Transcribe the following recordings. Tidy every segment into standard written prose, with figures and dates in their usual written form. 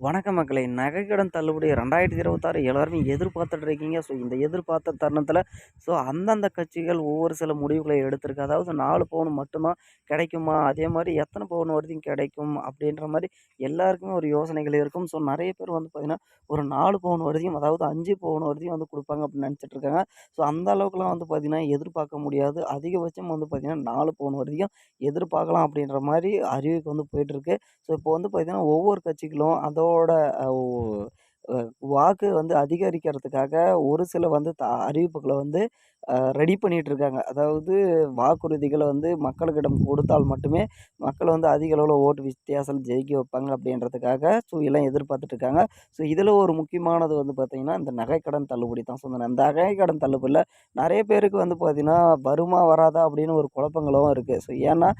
வணக்கம் மக்களே! நகைக்கடன் தள்ளுபடி 2026 எல்லாருமே எதிர்பார்த்துட்டு இருக்கீங்க. ஸோ, இந்த எதிர்பார்த்த தருணத்தில அந்தந்த கட்சிகள் ஒவ்வொரு சில முடிவுகள எடுத்திருக்கு. அதாவது 4 பவுன் மட்டும் தான் கிடைக்குமா? அதேமாரி எத்தன பவுன் வரைக்கும் கிடைக்கும்? அப்படின்ற மாரி எல்லாருக்குமே ஒரு யோசனைகள் இருக்கும். ஸோ, நெறைய பேர் வந்து பார்த்தீங்கன்னா, ஒரு 4 பவுன் வரையும் அதாவது 5 பவுன் வரையும் வந்து குடுப்பாங்க அப்படின்னு நெனச்சுட்டு இருக்காங்க. ஸோ, அந்த அளவுக்குலாம் வந்து பார்த்தீங்கன்னா, எதிர்பார்க்க முடியாது. அதிகபட்சம் வந்து பார்த்தீங்கன்னா, 4 பவுன் வரைக்கும் எதிர்பார்க்கலாம் அப்படின்ற மாரி அறிவிப்பு வந்து போயிட்டுருக்கு. ஸோ, இப்போ வந்து பார்த்தீங்கன்னா, ஒவ்வொரு கட்சிகளும் அதோட அ ஒ அ வாக்கு வந்து அதிகரிக்கிறதுக்காக ஒரு சில வந்து அறிவிப்புகள வந்து ரெடி பண்ணிட்டு இருக்காங்க. அதாவது வாக்குறுதிகள வந்து மக்களுக்கிடம் கொடுத்தால் மட்டுமே மக்கள் வந்து அதிக அளவுல ஓட்டு வித்தியாசம் ஜெயிக்க வைப்பாங்க அப்படின்றதுக்காக எல்லாம் எதிர்பார்த்துட்டு இருக்காங்க. ஸோ, இதில ஒரு முக்கியமானது வந்து பார்த்தீங்கன்னா, இந்த நகைக்கடன் தள்ளுபடி தான். ஸோ, இந்த நகைக்கடன் தள்ளுபடில நெறைய பேருக்கு வந்து பார்த்தீங்கன்னா, வருமா வராதா அப்படின்னு ஒரு குழப்பங்களும் இருக்கு. ஸோ, ஏன்னா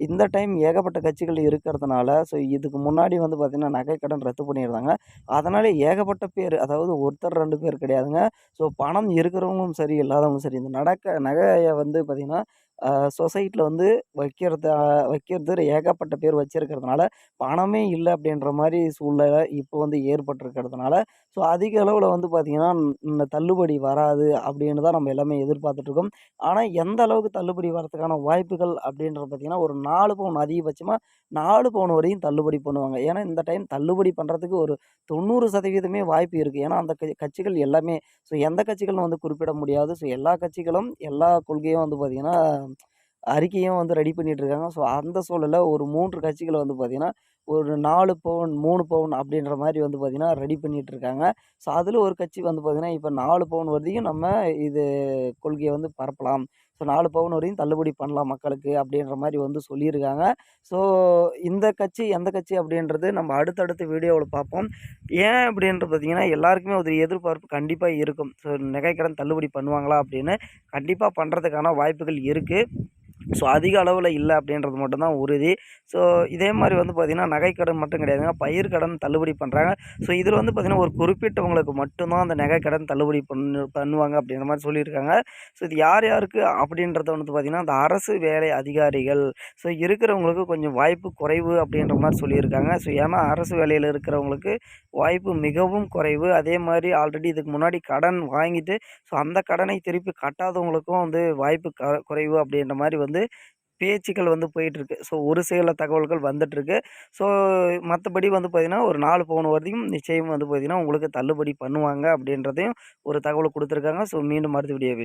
இந்த டைம் ஏகப்பட்ட கட்சிகள் இருக்கிறதுனால, இதுக்கு முன்னாடி வந்து பார்த்தீங்கன்னா, நகைக்கடன் ரத்து பண்ணியிருந்தாங்க. அதனால ஏகப்பட்ட பேர் அதாவது ஒருத்தர் 2 பேர் கிடையாதுங்க. பணம் இருக்கிறவங்களும் சரி, இல்லாதவங்களும் சரி, இந்த நகைய வந்து பார்த்தீங்கன்னா, சொசைட்டில வந்து வைக்கிறது ஏகப்பட்ட பேர் வச்சிருக்கிறதுனால, பணமே இல்ல அப்படின்ற மாரி சூழ்நிலை இப்போ வந்து ஏற்பட்டிருக்கிறதுனால, அதிக அளவுல வந்து பார்த்தீங்கன்னா, இந்த தள்ளுபடி வராது அப்படின்னு தான் நம்ம எல்லாமே எதிர்பார்த்துட்டு இருக்கோம். ஆனா, எந்த அளவுக்கு தள்ளுபடி வரதுக்கான வாய்ப்புகள் அப்படின்றது பார்த்தீங்கன்னா, ஒரு 4 பவுன் அதிகபட்சமா 4 பவுன் வரையும் தள்ளுபடி பண்ணுவாங்க. ஏன்னா, இந்த டைம் தள்ளுபடி பண்றதுக்கு ஒரு 90% வாய்ப்பு இருக்கு. ஏன்னா, அந்த கட்சிகள் எல்லாமே எந்த கட்சிகள்னு வந்து குறிப்பிட முடியாது. எல்லா கட்சிகளும் எல்லா கொள்கையும் வந்து பார்த்தீங்கன்னா, அறிக்கையும் வந்து ரெடி பண்ணிட்டு இருக்காங்க. அந்த சூழல்ல ஒரு 3 கட்சிகள் வந்து பார்த்தீங்கன்னா, ஒரு 4 பவுன், 3 பவுன் அப்படின்ற மாரி வந்து பார்த்தீங்கன்னா, ரெடி பண்ணிட்டு இருக்காங்க. அதில ஒரு கட்சி வந்து பார்த்தீங்கன்னா, இப்ப 4 பவுன் வரையும் நம்ம இது கொள்கைய வந்து பரப்பலாம். 4 பவுன் வரையும் தள்ளுபடி பண்ணலாம் மக்களுக்கு அப்படின்ற மாரி வந்து சொல்லியிருக்காங்க. ஸோ இந்த கட்சி எந்த கட்சி அப்படின்றது நம்ம அடுத்தடுத்த வீடியோவுல பார்ப்போம். ஏன் அப்படின்ட்டு பார்த்தீங்கன்னா, எல்லாருக்குமே ஒரு எதிர்பார்ப்பு கண்டிப்பா இருக்கும். நகைக்கடன் தள்ளுபடி பண்ணுவாங்களா அப்படின்னு. கண்டிப்பா பண்றதுக்கான வாய்ப்புகள் இருக்கு. அதிக அளவுல இல்ல அப்படின்றது மட்டும் தான் உறுதி. ஸோ இதே மாரி வந்து பார்த்தீங்கன்னா, நகைக்கடன் மட்டும் கிடையாதுங்க. பயிர்க்கடன் தள்ளுபடி பண்றாங்க. இதில வந்து பார்த்தீங்கன்னா, ஒரு குறிப்பிட்டவங்களுக்கு மட்டும் தான் அந்த நகைக்கடன் தள்ளுபடி பண்ணுவாங்க அப்படின்ற மாரி சொல்லியிருக்காங்க. இது யார் யாருக்கு அப்படின்றத வந்து பார்த்தீங்கன்னா, அந்த அரசு வேலை அதிகாரிகள் இருக்கிறவங்களுக்கு கொஞ்சம் வாய்ப்பு குறைவு அப்படின்ற மாரி சொல்லியிருக்காங்க. ஏன்னா அரசு வேலையில இருக்கிறவங்களுக்கு வாய்ப்பு மிகவும் குறைவு. அதே மாரி ஆல்ரெடி இதுக்கு முன்னாடி கடன் வாங்கிட்டு அந்த கடனை திருப்பி கட்டாதவங்களுக்கும் வந்து வாய்ப்பு குறைவு அப்படின்ற மாரி வந்து பேச்சுக்கள் வந்து போயிட்டுருக்கு. ஒரு சில தகவல்கள் வந்துட்டுருக்கு. ஸோ மத்தபடி வந்து பார்த்தீங்கன்னா, ஒரு 4 பவுன் வரையும் நிச்சயம் வந்து பார்த்தீங்கன்னா, உங்களுக்கு தள்ளுபடி பண்ணுவாங்க அப்படின்றதையும் ஒரு தகவல் குடுத்துருக்காங்க. மீண்டும் அடுத்த வீடியோவில்